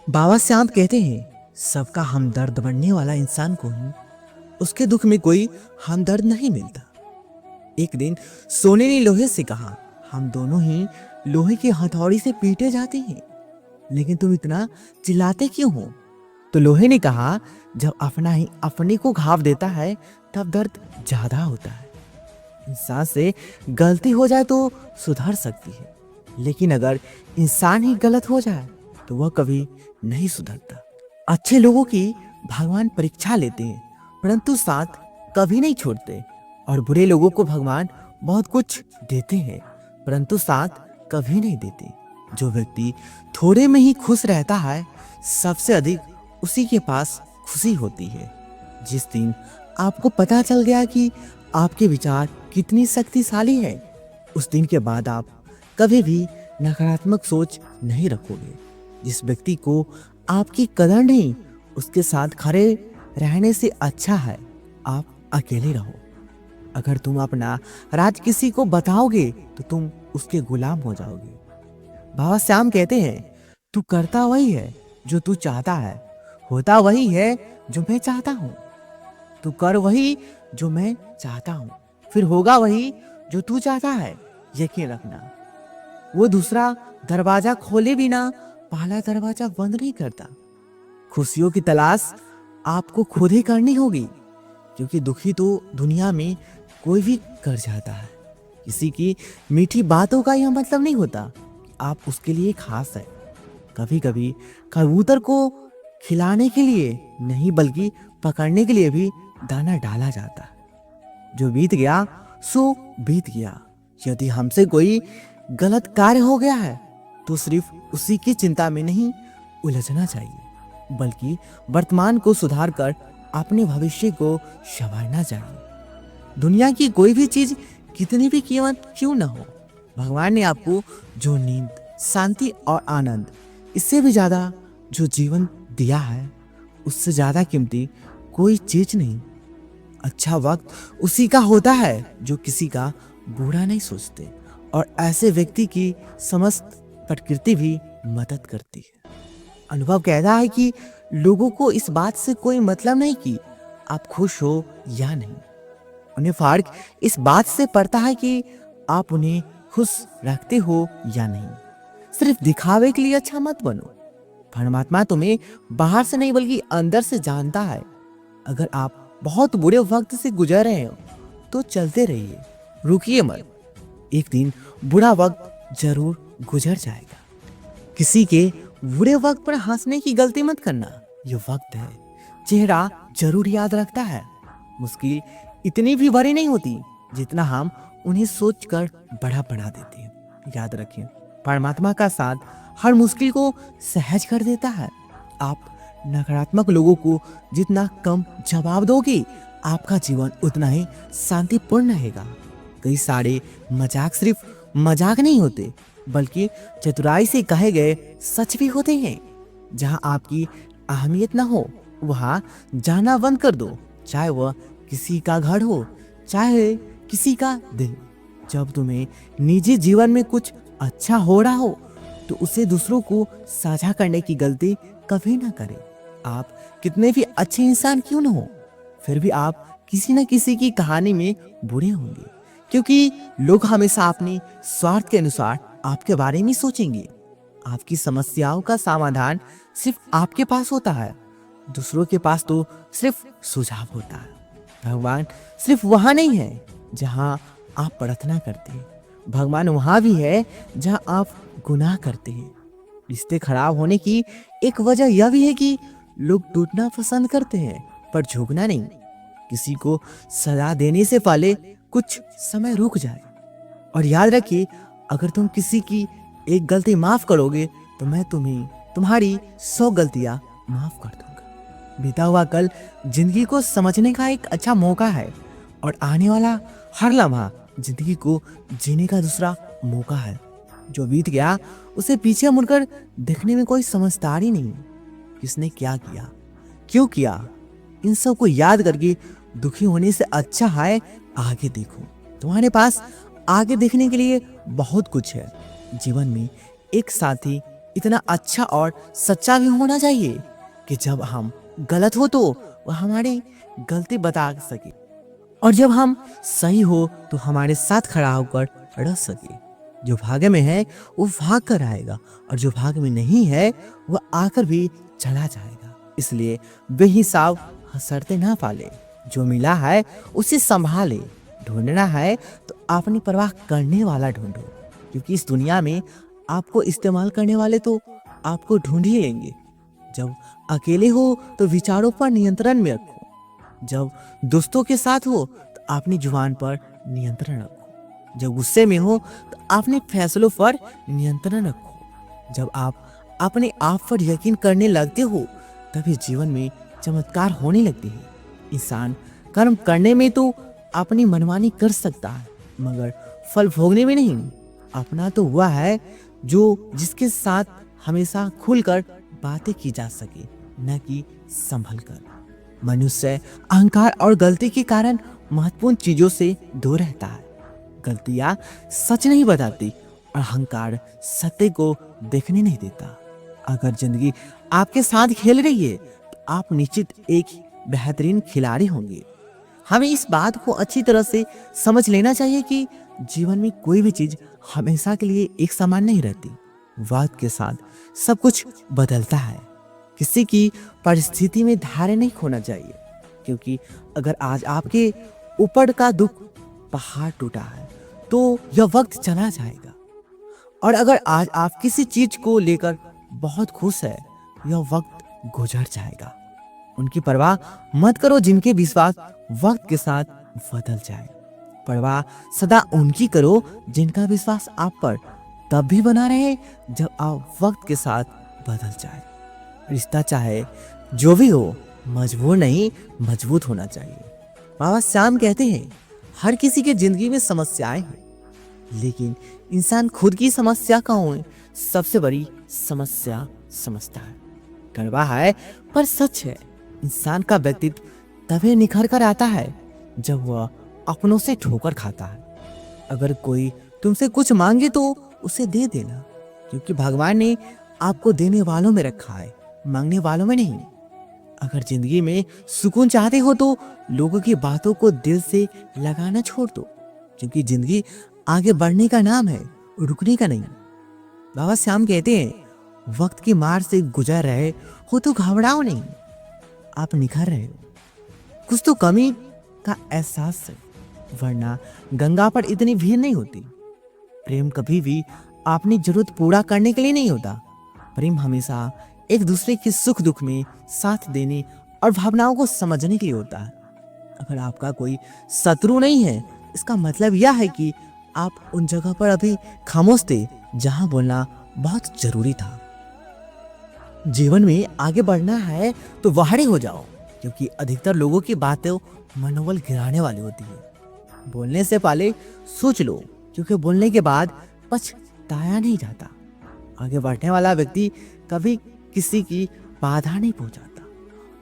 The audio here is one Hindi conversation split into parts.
बाबा श्याम कहते हैं सबका हमदर्द बनने वाला इंसान को ही उसके दुख में कोई हमदर्द नहीं मिलता। एक दिन सोने ने लोहे से कहा, हम दोनों ही लोहे की हथौड़ी से पीटे जाते हैं, लेकिन तुम इतना चिल्लाते क्यों हो? तो लोहे ने कहा, जब अपना ही अपने को घाव देता है तब दर्द ज्यादा होता है। इंसान से गलती हो जाए तो सुधर सकती है, लेकिन अगर इंसान ही गलत हो जाए तो वह कभी नहीं सुधरता। अच्छे लोगों की भगवान परीक्षा लेते हैं, परंतु साथ कभी नहीं छोड़ते, और बुरे लोगों को भगवान बहुत कुछ देते हैं, परंतु साथ कभी नहीं देते। जो व्यक्ति थोड़े में ही खुश रहता है, सबसे अधिक उसी के पास खुशी होती है। जिस दिन आपको पता चल गया कि आपके विचार कितनी शक्तिशाली है, उस दिन के बाद आप कभी भी नकारात्मक सोच नहीं रखोगे। जिस व्यक्ति को आपकी कदर नहीं, उसके साथ खड़े रहने से अच्छा है आप अकेले रहो। अगर तुम अपना राज किसी को बताओगे तो तुम उसके गुलाम हो जाओगे। बाबा श्याम कहते हैं, तू करता वही है जो तू चाहता है, होता वही है जो मैं चाहता हूँ। तू कर वही जो मैं चाहता हूँ, फिर होगा वही जो तू चाहता है। यकीन रखना, वो दूसरा दरवाजा खोले बिना पहला दरवाजा बंद नहीं करता। खुशियों की तलाश आपको खुद ही करनी होगी, क्योंकि दुखी तो दुनिया में कोई भी कर जाता है। किसी की मीठी बातों का यह मतलब नहीं होता कि आप उसके लिए खास है। कभी कभी कबूतर को खिलाने के लिए नहीं, बल्कि पकड़ने के लिए भी दाना डाला जाता है। जो बीत गया सो बीत गया। यदि हमसे कोई गलत कार्य हो गया है तो सिर्फ उसी की चिंता में नहीं उलझना चाहिए, बल्कि वर्तमान को सुधार कर अपने भविष्य को संवारना चाहिए। दुनिया की कोई भी चीज कितनी भी कीमत क्यों न हो, भगवान ने आपको जो नींद, शांति और आनंद, इससे भी ज्यादा जो जीवन दिया है, उससे ज्यादा कीमती कोई चीज नहीं। अच्छा वक्त उसी का होता है जो किसी का बुरा नहीं सोचते, और ऐसे व्यक्ति की समस्त प्रकृति भी मदद करती है। अनुभव कहता है कि लोगों को इस बात से कोई मतलब नहीं कि आप खुश हो या नहीं। उन्हें फर्क इस बात से पड़ता है कि आप उन्हें खुश रखते हो या नहीं। सिर्फ दिखावे के लिए अच्छा मत बनो। परमात्मा तुम्हें बाहर से नहीं बल्कि अंदर से जानता है। अगर आप बहुत बुरे वक्त से गुजर रहे हो तो चलते रहिए, रुकिए मत। एक दिन बुरा वक्त जरूर गुजर जाएगा। किसी के बुरे वक्त पर हंसने की गलती मत करना। ये वक्त है, चेहरा जरूर याद रखता है। मुश्किल इतनी भी बड़ी नहीं होती जितना हम उन्हें सोचकर बड़ा बना देते हैं। याद रखें, परमात्मा का साथ हर मुश्किल को सहज कर देता है। आप नकारात्मक लोगों को जितना कम जवाब दोगे, आपका जीवन उतना ही शांतिपूर्ण रहेगा। कई सारे मजाक सिर्फ मजाक नहीं होते, बल्कि चतुराई से कहे गए सच भी होते हैं। जहां आपकी अहमियत ना हो, वहां जाना बंद कर दो, चाहे वह किसी का घर हो, चाहे किसी का दिल। जब तुम्हें निजी जीवन में कुछ अच्छा हो रहा हो तो उसे दूसरों को साझा करने की गलती कभी ना करें। आप कितने भी अच्छे इंसान क्यों न हो, फिर भी आप किसी न किसी की कहानी में बुरे होंगे, क्योंकि लोग हमेशा अपने स्वार्थ के अनुसार आपके बारे में सोचेंगे। आपकी समस्याओं का समाधान सिर्फ आपके पास होता है, दूसरों के पास तो सिर्फ सुझाव होता है। भगवान सिर्फ वहां नहीं है जहां आप प्रार्थना करते हैं, भगवान वहां भी है जहां आप गुनाह करते हैं। रिश्ते खराब होने की एक वजह यह भी है कि लोग टूटना पसंद करते हैं, पर झुकना नहीं। किसी को सजा देने से पहले कुछ समय रुक जाए, और याद रखिए, अगर तुम किसी की एक गलती माफ करोगे तो मैं तुम्हें तुम्हारी 100 गलतियां माफ कर दूंगा। बीता हुआ कल जिंदगी को समझने का एक अच्छा मौका है, और आने वाला हर लम्हा जिंदगी को जीने का दूसरा मौका है। जो बीत गया उसे पीछे मुड़कर देखने में कोई समझदारी नहीं। किसने क्या किया, क्यों किया, इन सब को याद करके दुखी होने से अच्छा है आगे देखो। तुम्हारे पास आगे देखने के लिए बहुत कुछ है। जीवन में एक साथी इतना अच्छा और सच्चा भी होना चाहिए कि जब हम गलत हो तो वह हमारी गलती बता सके, और जब हम सही हो तो हमारे साथ खड़ा होकर रह सके। जो भाग्य में है वो भाग कर आएगा, और जो भाग्य में नहीं है वह आकर भी चला जाएगा। इसलिए बेहिसाब हसरते ना पाले, जो मिला है उसे संभाले। ढूंढना है तो अपनी परवाह करने वाला ढूंढो, क्योंकि इस दुनिया में आपको इस्तेमाल करने वाले तो आपको ढूंढ ही लेंगे। जब अकेले हो तो विचारों पर नियंत्रण में रखो। जब दोस्तों के साथ हो तो अपनी जुबान पर नियंत्रण रखो। जब गुस्से में हो तो अपने फैसलों पर नियंत्रण रखो। जब आप अपने आप पर यकीन करने लगते हो तभी जीवन में चमत्कार होने लगते हैं। इंसान कर्म करने में तो अपनी मनमानी कर सकता है, मगर फल भोगने में नहीं। अपना तो हुआ है जो जिसके साथ हमेशा खुलकर बातें की जा सके, न कि संभल कर। मनुष्य अहंकार और गलती के कारण महत्वपूर्ण चीजों से दूर रहता है। गलतियां सच नहीं बताती और अहंकार सत्य को देखने नहीं देता। अगर जिंदगी आपके साथ खेल रही है तो आप निश्चित एक बेहतरीन खिलाड़ी होंगे। हमें इस बात को अच्छी तरह से समझ लेना चाहिए कि जीवन में कोई भी चीज हमेशा के लिए एक समान नहीं रहती। वक्त के साथ सब कुछ बदलता है। किसी की परिस्थिति में धैर्य नहीं खोना चाहिए, क्योंकि अगर आज आपके ऊपर का दुख पहाड़ टूटा है तो यह वक्त चला जाएगा, और अगर आज आप किसी चीज को लेकर बहुत खुश है, यह वक्त गुजर जाएगा। उनकी परवाह मत करो जिनके विश्वास वक्त के साथ बदल जाए। परवाह सदा उनकी करो जिनका विश्वास आप पर तब भी बना रहे जब आप वक्त के साथ बदल जाए। रिश्ता चाहे जो भी हो, मजबूर नहीं मजबूत होना चाहिए। बाबा श्याम कहते हैं, हर किसी के जिंदगी में समस्याएं हैं, लेकिन इंसान खुद की समस्या का सबसे बड़ी समस्या समझता है। कड़वा है पर सच है। इंसान का व्यक्तित्व तभी निखर कर आता है जब वह अपनों से ठोकर खाता है। अगर कोई तुमसे कुछ मांगे तो उसे दे देना, क्योंकि भगवान ने आपको देने वालों में रखा है, मांगने वालों में नहीं। अगर जिंदगी में सुकून चाहते हो तो लोगों की बातों को दिल से लगाना छोड़ दो, क्योंकि जिंदगी आगे बढ़ने का नाम है, रुकने का नहीं। बाबा श्याम कहते हैं, वक्त की मार से गुजर रहे हो तो घबराओ नहीं, आप निखर रहे हो। कुछ तो कमी का एहसास है, वरना गंगा पर इतनी भीड़ नहीं होती। प्रेम कभी भी अपनी जरूरत पूरा करने के लिए नहीं होता। प्रेम हमेशा एक दूसरे के सुख दुख में साथ देने और भावनाओं को समझने के लिए होता है। अगर आपका कोई शत्रु नहीं है, इसका मतलब यह है कि आप उन जगह पर अभी खामोश थे जहां बोलना बहुत जरूरी था। जीवन में आगे बढ़ना है तो बाहरी हो जाओ, क्योंकि अधिकतर लोगों की बातें मनोबल गिराने वाली होती है। बोलने से पहले सोच लो, क्योंकि बोलने के बाद पछताया नहीं जाता। आगे बढ़ने वाला व्यक्ति कभी किसी की बाधा नहीं पहुंचाता,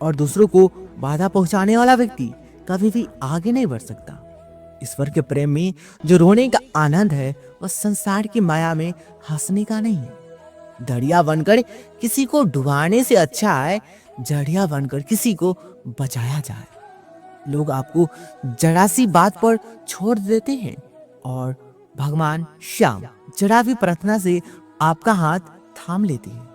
और दूसरों को बाधा पहुंचाने वाला व्यक्ति कभी भी आगे नहीं बढ़ सकता। ईश्वर के प्रेम में जो रोने का आनंद है वह संसार की माया में हंसने का नहीं है। दरिया बनकर किसी को डुबाने से अच्छा है जड़िया बनकर किसी को बचाया जाए। लोग आपको जरा सी बात पर छोड़ देते हैं, और भगवान श्याम जरा भी प्रार्थना से आपका हाथ थाम लेते हैं।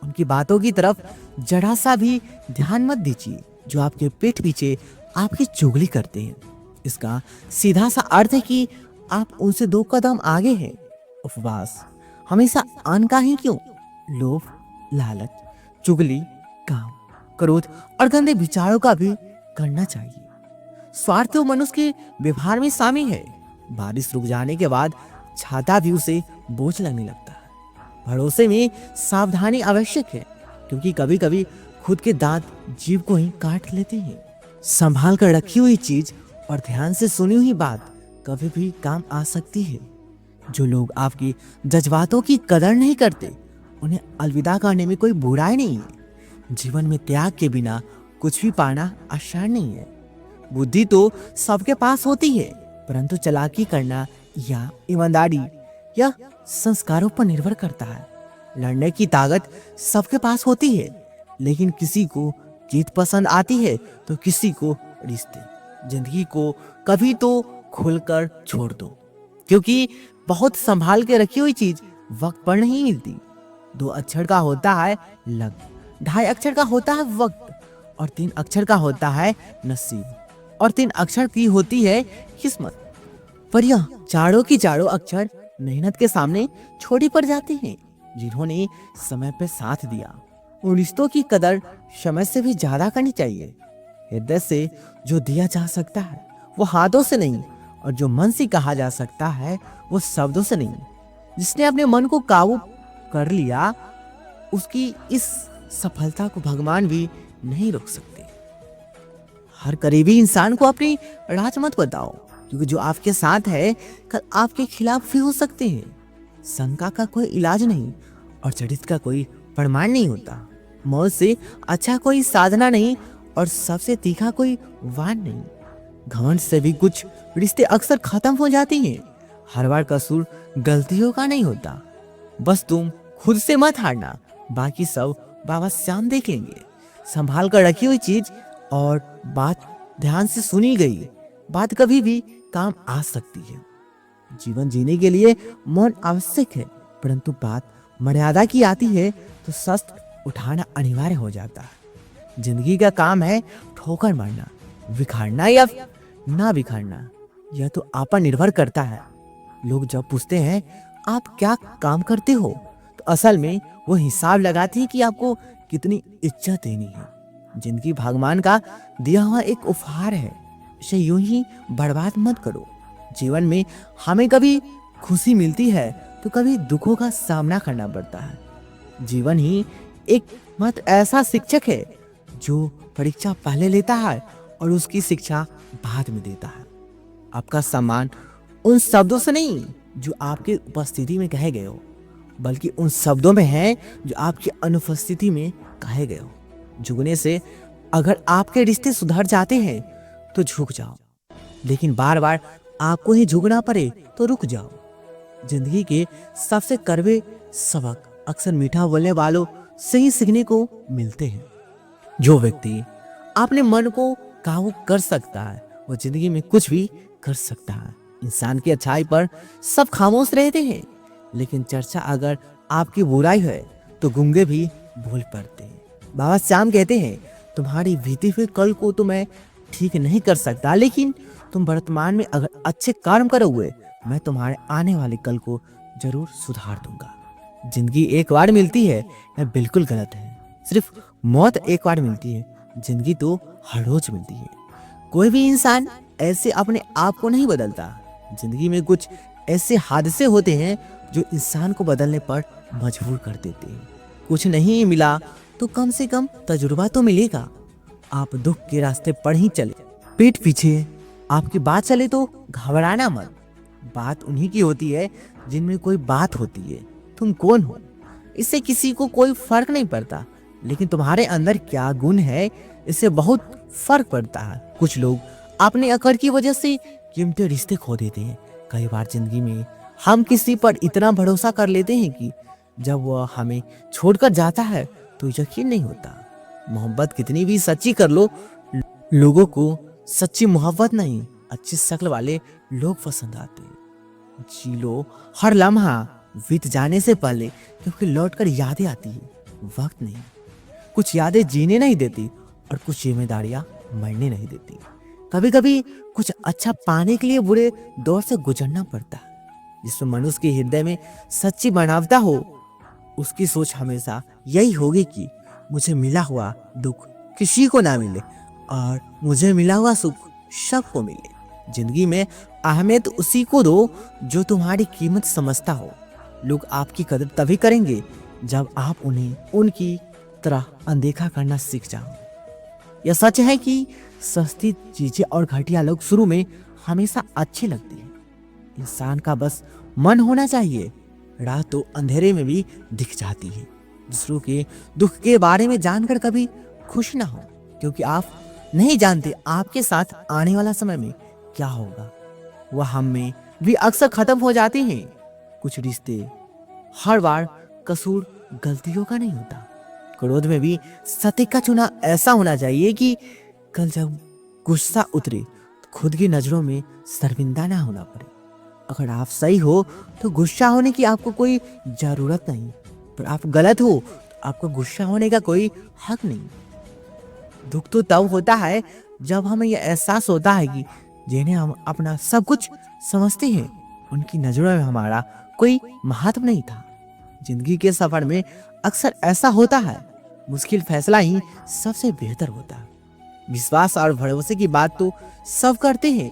उनकी बातों की तरफ जरा सा भी ध्यान मत दीजिए जो आपके पीठ पीछे आपकी चुगली करते हैं। इसका सीधा सा अर्थ है कि आप उनसे 2 कदम आगे हैं। उपवास हमेशा अन्न का ही क्यों, लोभ, लालच, चुगली, काम, क्रोध और गंदे विचारों का भी करना चाहिए। स्वार्थ तो मनुष्य के व्यवहार में शामिल है। बारिश रुक जाने के बाद छाता भी उसे बोझ लगने लगता है। भरोसे में सावधानी आवश्यक है, क्योंकि कभी कभी खुद के दांत जीभ को ही काट लेते हैं। संभाल कर रखी हुई चीज और ध्यान से सुनी हुई बात कभी भी काम आ सकती है। जो लोग आपकी जज्बातों की कदर नहीं करते, उन्हें अलविदा करने में कोई बुराई नहीं है। जीवन में त्याग के बिना कुछ भी पाना आसान नहीं है। बुद्धि तो सबके पास होती है, परंतु चालाकी करना या ईमानदारी या संस्कारों पर निर्भर करता है। लड़ने की ताकत सबके पास होती है, लेकिन किसी को जीत पसंद आती है तो किसी को रिश्ते। जिंदगी को कभी तो खुलकर छोड़ दो, क्योंकि बहुत संभाल के रखी हुई चीज वक्त पर नहीं मिलती। 2 अक्षर का होता है लक, 2.5 अक्षर का होता है वक्त, और 3 अक्षर का होता है नसीब, और 3 अक्षर की होती है किस्मत। पर यह चारों की चारों अक्षर मेहनत के सामने छोटे पड़ जाते हैं। जिन्होंने समय पे साथ दिया, उन रिश्तों की कदर समय से भी ज्यादा करनी चाहिए। हृदय से जो दिया जा सकता है वो हाथों से नहीं, और जो मन से कहा जा सकता है वो शब्दों से नहीं। जिसने अपने मन को काबू कर लिया, उसकी इस सफलता को भगवान भी नहीं रोक सकते। हर करीबी इंसान को अपनी राज मत बताओ, क्योंकि जो आपके साथ है कल आपके खिलाफ भी हो सकते हैं। शंका का कोई इलाज नहीं और चरित्र का कोई प्रमाण नहीं होता। मौत से अच्छा कोई साधना नहीं और सबसे तीखा कोई वान नहीं। घमंड से भी कुछ रिश्ते अक्सर खत्म हो जाते हैं। हर बार कसूर गलतियों का नहीं होता। बस तुम खुद से मत हारना, बाकी सब बाबा श्याम देख लेंगे। संभाल कर रखी हुई चीज और बात ध्यान से सुनी गई बात कभी भी काम आ सकती है। जीवन जीने के लिए मौन आवश्यक है, परंतु बात मर्यादा की आती है तो शस्त्र उठाना अनिवार्य हो जाता है। जिंदगी का काम है ठोकर मारना, बिखारना या ना बिखारना, यह तो आप पर निर्भर करता है। लोग जब पूछते हैं आप क्या काम करते हो, तो असल में वो हिसाब लगाते हैं कि आपको कितनी इज्जत देनी है। जिंदगी भगवान का दिया हुआ एक उपहार है, इसे यूं ही बर्बाद मत करो। जीवन में हमें कभी खुशी मिलती है तो कभी दुखों का सामना करना पड़ता है। जीवन ही एक मत ऐसा शिक्षक है जो परीक्षा पहले लेता है और उसकी शिक्षा बाद में देता है। आपका सम्मान उन शब्दों से नहीं जो आपके उपस्थिति में कहे गए हो, बल्कि उन शब्दों में है जो आपकी अनुपस्थिति में कहे गए हो। झुकने से अगर आपके रिश्ते सुधर जाते हैं तो झुक जाओ, लेकिन बार बार आपको ही झुकना पड़े तो रुक जाओ। जिंदगी के सबसे कड़वे सबक अक्सर मीठा बोलने वालों से ही सीखने को मिलते हैं। जो व्यक्ति अपने मन को काबू कर सकता है वो जिंदगी में कुछ भी कर सकता है। इंसान की अच्छाई पर सब खामोश रहते हैं, लेकिन चर्चा अगर आपकी बुराई है तो गूंगे भी भूल पड़ते हैं। बाबा श्याम कहते हैं तुम्हारी बीती हुई कल को तो मैं ठीक नहीं कर सकता, लेकिन तुम वर्तमान में अगर अच्छे कर्म करोगे मैं तुम्हारे आने वाले कल को जरूर सुधार दूंगा। जिंदगी एक बार मिलती है यह बिल्कुल गलत है। सिर्फ मौत एक बार मिलती है, जिंदगी तो हर रोज मिलती है। कोई भी इंसान ऐसे अपने आप को नहीं बदलता। जिंदगी में कुछ ऐसे हादसे होते हैं जो इंसान को बदलने पर मजबूर कर देते हैं। कुछ नहीं मिला तो कम से कम तजुर्बा तो मिलेगा। आप दुख के रास्ते पर ही चले, पीठ पीछे आपकी बात चले तो घबराना मत। बात उन्हीं की होती है जिनमें कोई बात होती है। तुम कौन हो इससे किसी को कोई फर्क नहीं पड़ता, लेकिन तुम्हारे अंदर क्या गुण है इससे बहुत फर्क पड़ता है। कुछ लोग अपने अकड़ की वजह से कीमती रिश्ते खो देते हैं। कई बार जिंदगी में हम किसी पर इतना भरोसा कर लेते हैं कि जब वह हमें छोड़कर जाता है तो यकीन नहीं होता। मोहब्बत कितनी भी सच्ची कर लो, लोगों को सच्ची मोहब्बत नहीं अच्छी शक्ल वाले लोग पसंद आते हैं। जी लो हर लम्हा बीत जाने से पहले, क्योंकि लौटकर यादें आती है, वक्त नहीं। कुछ यादें जीने नहीं देती और कुछ जिम्मेदारियां मरने नहीं देती। कभी कभी कुछ अच्छा पाने के लिए बुरे दौर से गुजरना पड़ता है। जिसमें मनुष्य के हृदय में सच्ची मानवता हो, उसकी सोच हमेशा यही होगी कि मुझे मिला हुआ दुख किसी को ना मिले और मुझे मिला हुआ सुख सबको मिले। जिंदगी में अहमियत उसी को दो जो तुम्हारी कीमत समझता हो। लोग आपकी कदर तभी करेंगे जब आप उन्हें उनकी तरह अनदेखा करना सीख जाओ। यह सच है कि सस्ती चीजें और घटिया लोग शुरू में हमेशा अच्छे लगते हैं। इंसान का बस मन होना चाहिए। राह तो अंधेरे में भी दिख जाती है। दूसरों के दुख के बारे में जानकर कभी खुश ना हो, क्योंकि आप नहीं जानते आपके साथ आने वाला समय में क्या होगा। वह हम में भी अक्सर खत्म हो जाते हैं। कुछ रिश्ते हर बार कसूर गलतियों का नहीं होता। क्रोध में भी सत्य का चुना ऐसा होना चाहिए कि कल जब गुस्सा उतरे तो खुद की नजरों में शर्मिंदा ना होना पड़े। अगर आप सही हो तो गुस्सा होने की आपको कोई जरूरत नहीं, पर आप गलत हो तो आपको गुस्सा होने का कोई हक नहीं। दुख तो तब होता है जब हमें यह एहसास होता है कि जिन्हें हम अपना सब कुछ समझते हैं उनकी नजरों में हमारा कोई महत्व नहीं था। जिंदगी के सफर में अक्सर ऐसा होता है, मुश्किल फैसला ही सबसे बेहतर होता है। विश्वास और भरोसे की बात तो सब करते हैं,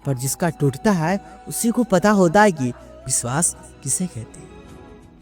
पर जिसका टूटता है उसी को पता होता है कि विश्वास किसे कहते हैं।